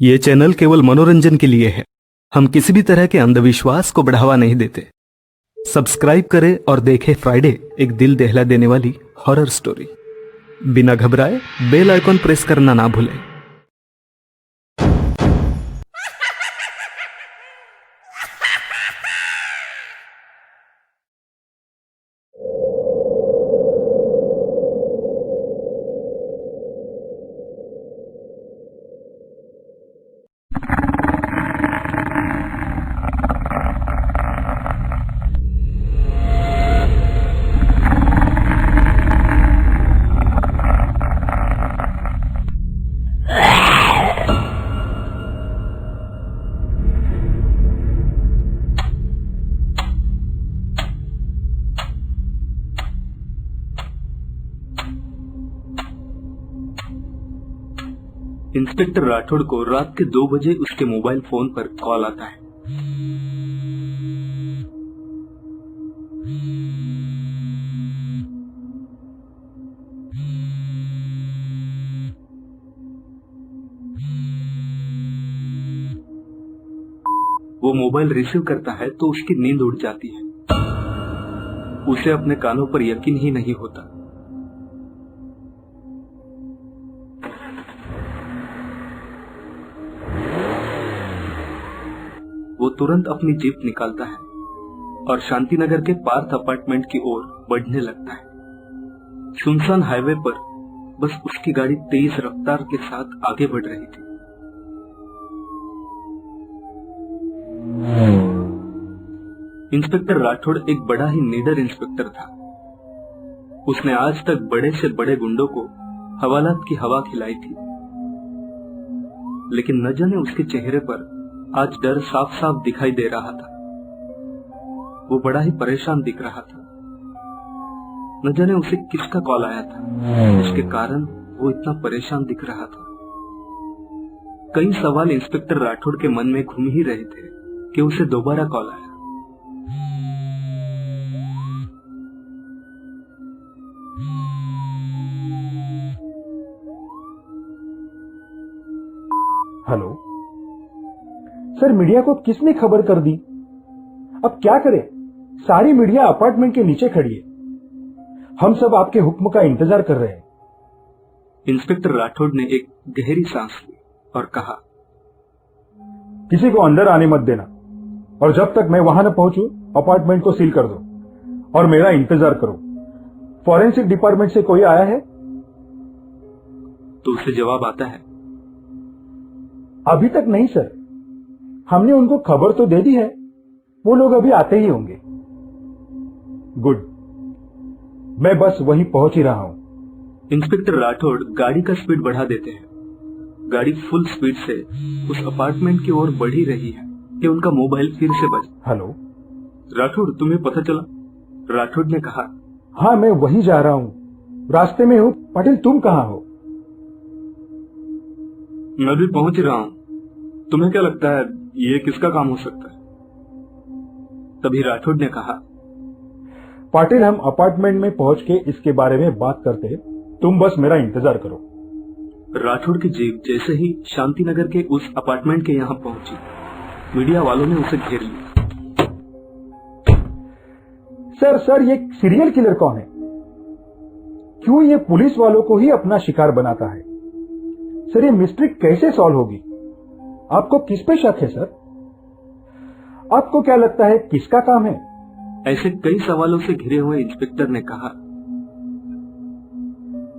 ये चैनल केवल मनोरंजन के लिए है। हम किसी भी तरह के अंधविश्वास को बढ़ावा नहीं देते। सब्सक्राइब करें और देखें फ्राइडे, एक दिल दहला देने वाली हॉरर स्टोरी। बिना घबराए बेल आइकॉन प्रेस करना ना भूलें। इंस्पेक्टर राठौड़ को रात के 2 बजे उसके मोबाइल फोन पर कॉल आता है। वो मोबाइल रिसीव करता है तो उसकी नींद उड़ जाती है। उसे अपने कानों पर यकीन ही नहीं होता। वो तुरंत अपनी जीप निकालता है और शांतिनगर के पार्थ अपार्टमेंट की ओर बढ़ने लगता है। सुनसान हाईवे पर बस उसकी गाड़ी तेज रफ्तार के साथ आगे बढ़ रही थी। इंस्पेक्टर राठौड़ एक बड़ा ही निडर इंस्पेक्टर था। उसने आज तक बड़े से बड़े गुंडों को हवालात की हवा खिलाई थी, लेकिन न जाने उसके चेहरे पर आज डर साफ साफ दिखाई दे रहा था। वो बड़ा ही परेशान दिख रहा था। न जाने उसे किसका कॉल आया था, उसके कारण वो इतना परेशान दिख रहा था। कई सवाल इंस्पेक्टर राठौड़ के मन में घूम ही रहे थे कि उसे दोबारा कॉल आया। हेलो सर, मीडिया को किसने खबर कर दी? अब क्या करें? सारी मीडिया अपार्टमेंट के नीचे खड़ी है। हम सब आपके हुक्म का इंतजार कर रहे हैं। इंस्पेक्टर राठौड़ ने एक गहरी सांस ली और कहा, किसी को अंदर आने मत देना, और जब तक मैं वहां न पहुंचूं अपार्टमेंट को सील कर दो और मेरा इंतजार करो। फॉरेंसिक डिपार्टमेंट से कोई आया है? तो उसे जवाब आता है, अभी तक नहीं सर, हमने उनको खबर तो दे दी है, वो लोग अभी आते ही होंगे। गुड, मैं बस वहीं पहुंच ही रहा हूं। इंस्पेक्टर राठौड़ गाड़ी का स्पीड बढ़ा देते हैं। गाड़ी फुल स्पीड से उस अपार्टमेंट की ओर बढ़ ही रही है कि उनका मोबाइल फिर से बजा। हेलो राठौड़, तुम्हें पता चला? राठौड़ ने कहा। हाँ, मैं वहीं जा रहा हूं, रास्ते में हूं। पाटिल, तुम कहां हो? मैं भी पहुंच रहा हूं। तुम्हें क्या लगता है ये किसका काम हो सकता है? तभी राठौड़ ने कहा, पाटिल, हम अपार्टमेंट में पहुंच के इसके बारे में बात करते, तुम बस मेरा इंतजार करो। राठौड़ की जीप जैसे ही शांतिनगर के उस अपार्टमेंट के यहाँ पहुंची, मीडिया वालों ने उसे घेर लिया। सर, ये सीरियल किलर कौन है? क्यों ये पुलिस वालों को ही अपना शिकार बनाता है? सर, ये मिस्ट्री कैसे सॉल्व होगी? आपको किस पे शक है सर? आपको क्या लगता है किसका काम है? ऐसे कई सवालों से घिरे हुए इंस्पेक्टर ने कहा,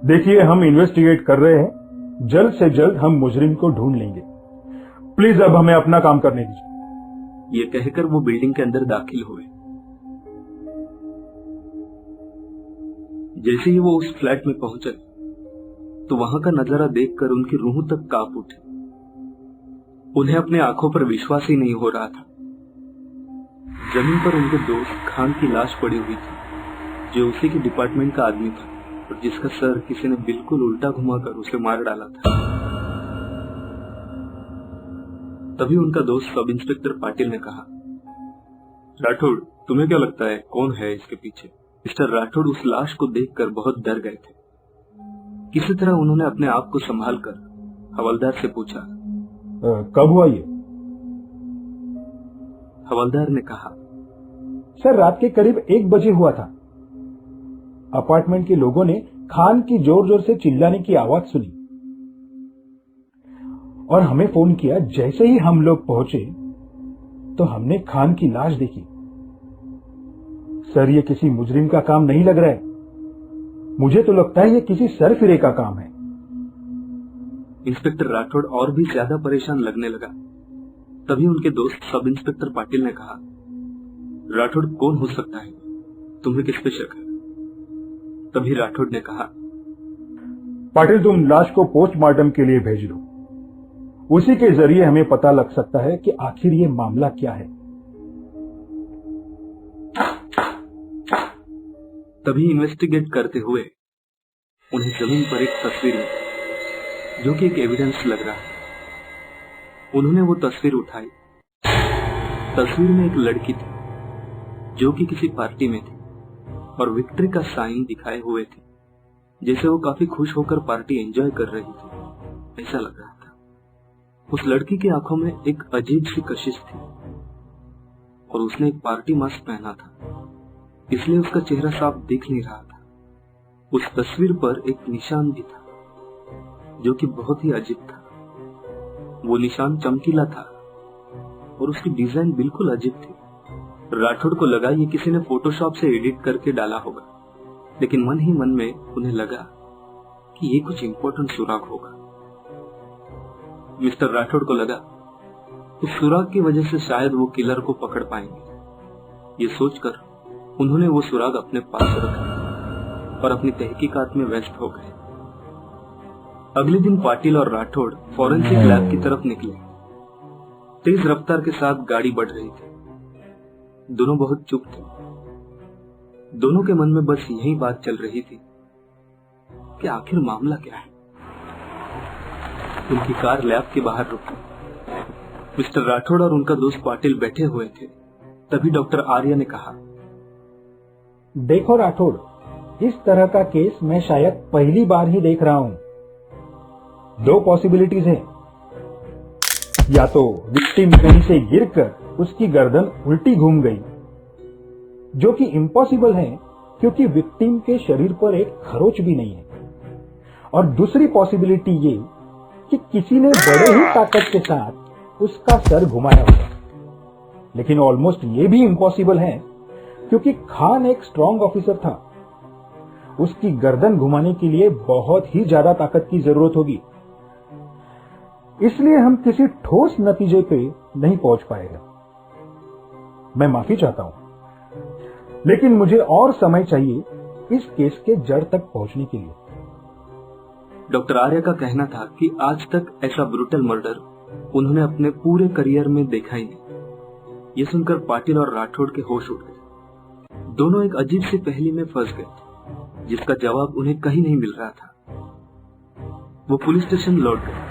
देखिए, हम इन्वेस्टिगेट कर रहे हैं, जल्द से जल्द हम मुजरिम को ढूंढ लेंगे। प्लीज अब हमें अपना काम करने दीजिए। ये कहकर वो बिल्डिंग के अंदर दाखिल हुए। जैसे ही वो उस फ्लैट में पहुंचे तो वहां का नजारा देखकर उनकी रूह तक कांप उठी। उन्हें अपने आंखों पर विश्वास ही नहीं हो रहा था। जमीन पर उनके दोस्त खान की लाश पड़ी हुई थी, जो उसी के डिपार्टमेंट का आदमी था और जिसका सर किसी ने बिल्कुल उल्टा घुमाकर उसे मार डाला था। तभी उनका दोस्त सब इंस्पेक्टर पाटिल ने कहा, राठौड़, तुम्हें क्या लगता है कौन है इसके पीछे? मिस्टर राठौड़ उस लाश को देखकर बहुत डर गए थे। किसी तरह उन्होंने अपने आप को संभालकर हवलदार से पूछा, कब हुआ ये? हवलदार ने कहा। सर, रात के करीब 1 बजे हुआ था। अपार्टमेंट के लोगों ने खान की जोर जोर से चिल्लाने की आवाज सुनी और हमें फोन किया। जैसे ही हम लोग पहुंचे तो हमने खान की लाश देखी। सर, ये किसी मुजरिम का काम नहीं लग रहा है। मुझे तो लगता है ये किसी सरफिरे का काम है। इंस्पेक्टर राठौड़ और भी ज्यादा परेशान लगने लगा। तभी उनके दोस्त सब इंस्पेक्टर पाटिल ने कहा, राठौड़ कौन हो सकता है? तुम्हें किस पे शक है? तभी राठौड़ ने कहा, पाटिल, तुम लाश को पोस्टमार्टम के लिए भेज दो। उसी के जरिए हमें पता लग सकता है कि आखिर ये मामला क्या है। तभी इन्वेस्टिगेट करते हुए उन्हें जमीन पर एक तस्वीर मिली जो कि एक एविडेंस लग रहा है। उन्होंने वो तस्वीर उठाई। तस्वीर में एक लड़की थी जो कि किसी पार्टी में थी और विक्ट्री का साइन दिखाए हुए थी, जैसे वो काफी खुश होकर पार्टी एंजॉय कर रही थी, ऐसा लग रहा था। उस लड़की की आंखों में एक अजीब सी कशिश थी और उसने एक पार्टी मास्क पहना था, इसलिए उसका चेहरा साफ दिख नहीं रहा था। उस तस्वीर पर एक निशान भी था जो कि बहुत ही अजीब था। वो निशान चमकीला था और उसकी डिजाइन बिल्कुल अजीब थी। राठौड़ को लगा ये किसी ने फोटोशॉप से एडिट करके डाला होगा, लेकिन मन ही मन में उन्हें लगा कि ये कुछ इंपॉर्टेंट सुराग होगा। मिस्टर राठौड़ को लगा उस सुराग की वजह से शायद वो किलर को पकड़ पाएंगे। ये सोचकर उन्होंने वो सुराग अपने पास रखा और अपनी तहकीकात में व्यस्त हो गए। अगले दिन पाटिल और राठौड़ फॉरेंसिक लैब की तरफ निकले। तेज रफ्तार के साथ गाड़ी बढ़ रही थी। दोनों बहुत चुप थे। दोनों के मन में बस यही बात चल रही थी कि आखिर मामला क्या है। उनकी कार लैब के बाहर रुकी। मिस्टर राठौड़ और उनका दोस्त पाटिल बैठे हुए थे। तभी डॉक्टर आर्य ने कहा, देखो राठौड़, इस तरह का केस मैं शायद पहली बार ही देख रहा हूं। 2 पॉसिबिलिटीज हैं। या तो विक्टिम कहीं से गिरकर उसकी गर्दन उल्टी घूम गई, जो कि इम्पॉसिबल है क्योंकि विक्टिम के शरीर पर एक खरोच भी नहीं है। और दूसरी पॉसिबिलिटी ये कि किसी ने बड़े ही ताकत के साथ उसका सर घुमाया होगा। लेकिन ऑलमोस्ट ये भी इम्पॉसिबल है क्योंकि खान एक स्ट्रांग ऑफिसर था। उसकी गर्दन घुमाने के लिए बहुत ही ज्यादा ताकत की जरूरत होगी। इसलिए हम किसी ठोस नतीजे पे नहीं पहुंच पाएगा। मैं माफी चाहता हूं, लेकिन मुझे और समय चाहिए इस केस के जड़ तक पहुंचने के लिए। डॉक्टर आर्य का कहना था कि आज तक ऐसा ब्रूटल मर्डर उन्होंने अपने पूरे करियर में देखा ही नहीं। ये सुनकर पाटिल और राठौड़ के होश उड़ गए। दोनों एक अजीब सी पहेली में फंस गए जिसका जवाब उन्हें कहीं नहीं मिल रहा था। वो पुलिस स्टेशन लौट गए।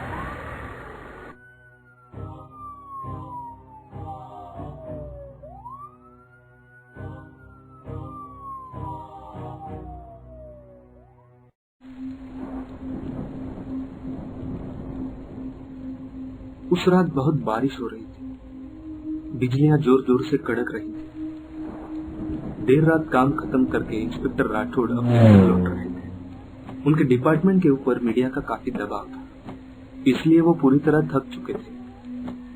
उस रात बहुत बारिश हो रही थी। बिजलियां जोर जोर से कड़क रही थी। देर रात काम खत्म करके इंस्पेक्टर राठौड़ अपने घर लौट रहे थे। उनके डिपार्टमेंट के ऊपर मीडिया का काफी दबाव था, इसलिए वो पूरी तरह थक चुके थे।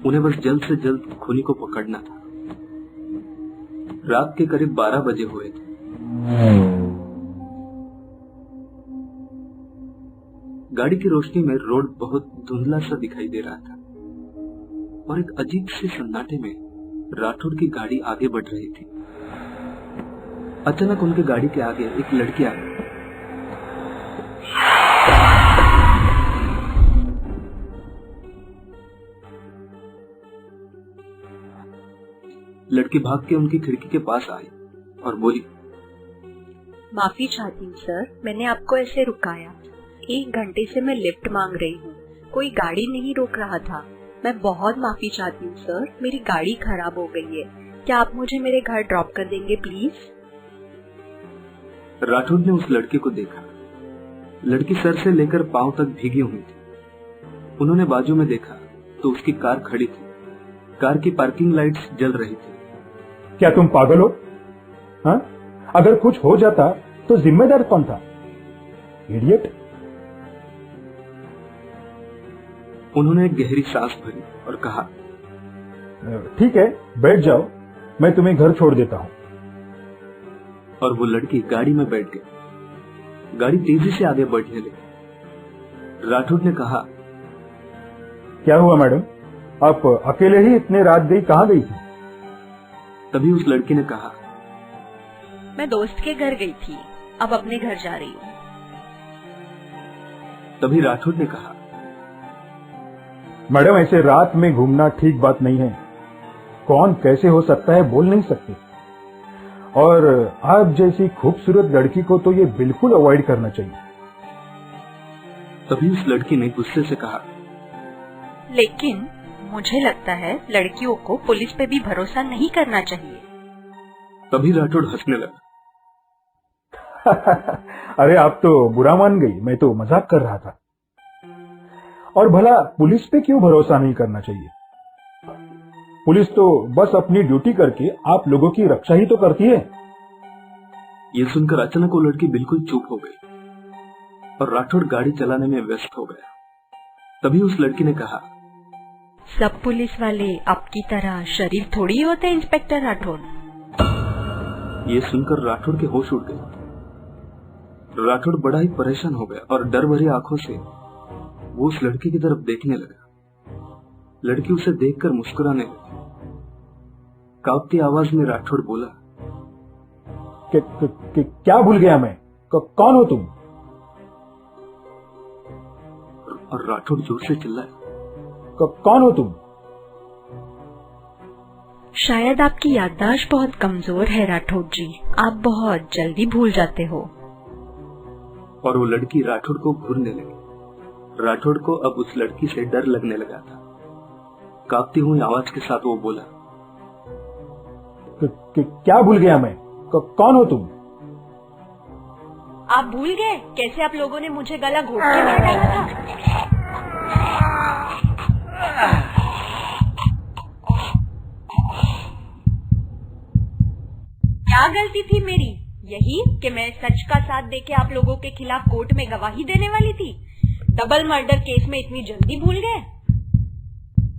उन्हें बस जल्द से जल्द खूनी को पकड़ना था। रात के करीब 12 बजे हुए थे। गाड़ी की रोशनी में रोड बहुत धुंधला सा दिखाई दे रहा था और एक अजीब से सन्नाटे में राठौड़ की गाड़ी आगे बढ़ रही थी। अचानक उनके गाड़ी के आगे एक लड़की आ गई। लड़की भाग के उनकी खिड़की के पास आई और बोली, माफी चाहती हूँ सर, मैंने आपको ऐसे रुकाया। 1 घंटे से मैं लिफ्ट मांग रही हूँ, कोई गाड़ी नहीं रोक रहा था। मैं बहुत माफी चाहती हूँ सर, मेरी गाड़ी खराब हो गई है। क्या आप मुझे मेरे घर ड्रॉप कर देंगे प्लीज? राठौड़ ने उस लड़के को देखा। लड़की सर से लेकर पांव तक भीगी हुई थी। उन्होंने बाजू में देखा तो उसकी कार खड़ी थी। कार की पार्किंग लाइट्स जल रही थी। क्या तुम पागल हो? हाँ? अगर कुछ हो जाता तो जिम्मेदार कौन था? इडियट। उन्होंने एक गहरी सांस भरी और कहा, ठीक है, बैठ जाओ, मैं तुम्हें घर छोड़ देता हूं। और वो लड़की गाड़ी में बैठ गई। गाड़ी तेजी से आगे बढ़ने लगी। राठौड़ ने कहा, क्या हुआ मैडम, आप अकेले ही इतने रात गई, कहां गई थी? तभी उस लड़की ने कहा, मैं दोस्त के घर गई थी, अब अपने घर जा रही हूँ। तभी राठौड़ ने कहा, मैडम ऐसे रात में घूमना ठीक बात नहीं है। कौन कैसे हो सकता है बोल नहीं सकते, और आप जैसी खूबसूरत लड़की को तो ये बिल्कुल अवॉइड करना चाहिए। तभी उस लड़की ने गुस्से से कहा, लेकिन मुझे लगता है लड़कियों को पुलिस पे भी भरोसा नहीं करना चाहिए। तभी राठौड़ हंसने लगा। अरे आप तो बुरा मान गई, मैं तो मजाक कर रहा था। और भला पुलिस पे क्यों भरोसा नहीं करना चाहिए? पुलिस तो बस अपनी ड्यूटी करके आप लोगों की रक्षा ही तो करती है। ये सुनकर अचानक वो लड़की बिल्कुल चुप हो गई और राठौड़ गाड़ी चलाने में व्यस्त हो गया। तभी उस लड़की ने कहा, सब पुलिस वाले आपकी तरह शरीफ थोड़ी होते इंस्पेक्टर राठौड़। ये सुनकर राठौड़ के होश उड़ गए। राठौड़ बड़ा ही परेशान हो गया और डर भरी आंखों से वो उस लड़की की तरफ देखने लगा। लड़की उसे देखकर मुस्कुराने लगी। कांपती आवाज में राठौड़ बोला, क्या भूल गया मैं? कौन हो तुम? और राठौड़ जोर से चिल्लाए, कौन हो तुम? शायद आपकी याददाश्त बहुत कमजोर है राठौड़ जी, आप बहुत जल्दी भूल जाते हो। और वो लड़की राठौड़ को घूरने लगी। राठौड़ को अब उस लड़की से डर लगने लगा था। कांपती हुई आवाज के साथ वो बोला, क्या भूल गया मैं? कौन हो तुम? आप भूल गए कैसे आप लोगों ने मुझे गला घोट के मार डाला था? क्या गलती थी मेरी? यही कि मैं सच का साथ देके आप लोगों के खिलाफ कोर्ट में गवाही देने वाली थी। डबल मर्डर केस में इतनी जल्दी भूल गए?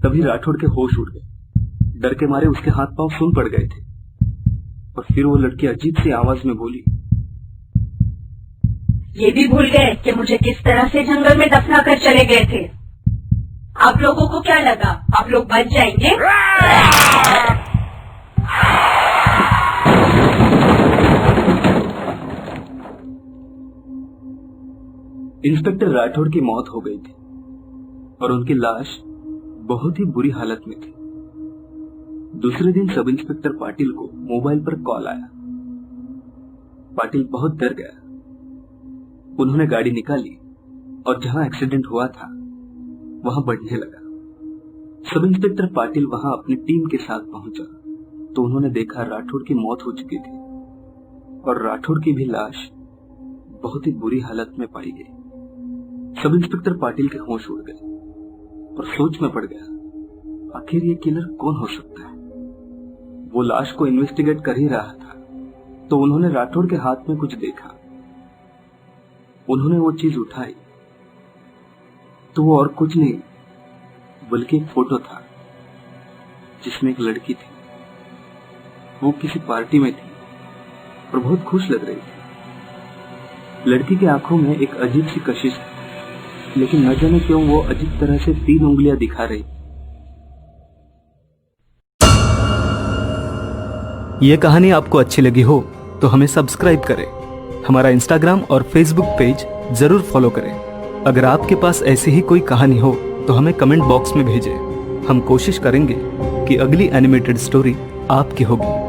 तभी राठौड़ के होश उड़ गए। डर के मारे उसके हाथ पांव सून पड़ गए थे। और फिर वो लड़की अजीब सी आवाज में बोली, ये भी भूल गए कि मुझे किस तरह से जंगल में दफना कर चले गए थे? आप लोगों को क्या लगा आप लोग बच जाएंगे? इंस्पेक्टर राठौड़ की मौत हो गई थी और उनकी लाश बहुत ही बुरी हालत में थी। दूसरे दिन सब इंस्पेक्टर पाटिल को मोबाइल पर कॉल आया। पाटिल बहुत डर गया। उन्होंने गाड़ी निकाली और जहां एक्सीडेंट हुआ था वहां बढ़ने लगा। सब इंस्पेक्टर पाटिल वहां अपनी टीम के साथ पहुंचा तो उन्होंने देखा राठौड़ की मौत हो चुकी थी और राठौड़ की भी लाश बहुत ही बुरी हालत में पाई गई। सब इंस्पेक्टर पाटिल के होश उड़ गए और सोच में पड़ गया, आखिर ये किलर कौन हो सकता है। वो लाश को इन्वेस्टिगेट कर ही रहा था तो उन्होंने राठौड़ के हाथ में कुछ देखा। उन्होंने वो चीज उठाई तो वो और कुछ नहीं बल्कि एक फोटो था जिसमें एक लड़की थी। वो किसी पार्टी में थी और बहुत खुश लग रही थी। लड़की की आंखों में एक अजीब सी कशिश थी, लेकिन न जाने क्यों वो अजीब तरह से 3 उंगलियां दिखा रही। ये कहानी आपको अच्छी लगी हो तो हमें सब्सक्राइब करें, हमारा इंस्टाग्राम और फेसबुक पेज जरूर फॉलो करें। अगर आपके पास ऐसी ही कोई कहानी हो तो हमें कमेंट बॉक्स में भेजें। हम कोशिश करेंगे कि अगली एनिमेटेड स्टोरी आपकी होगी।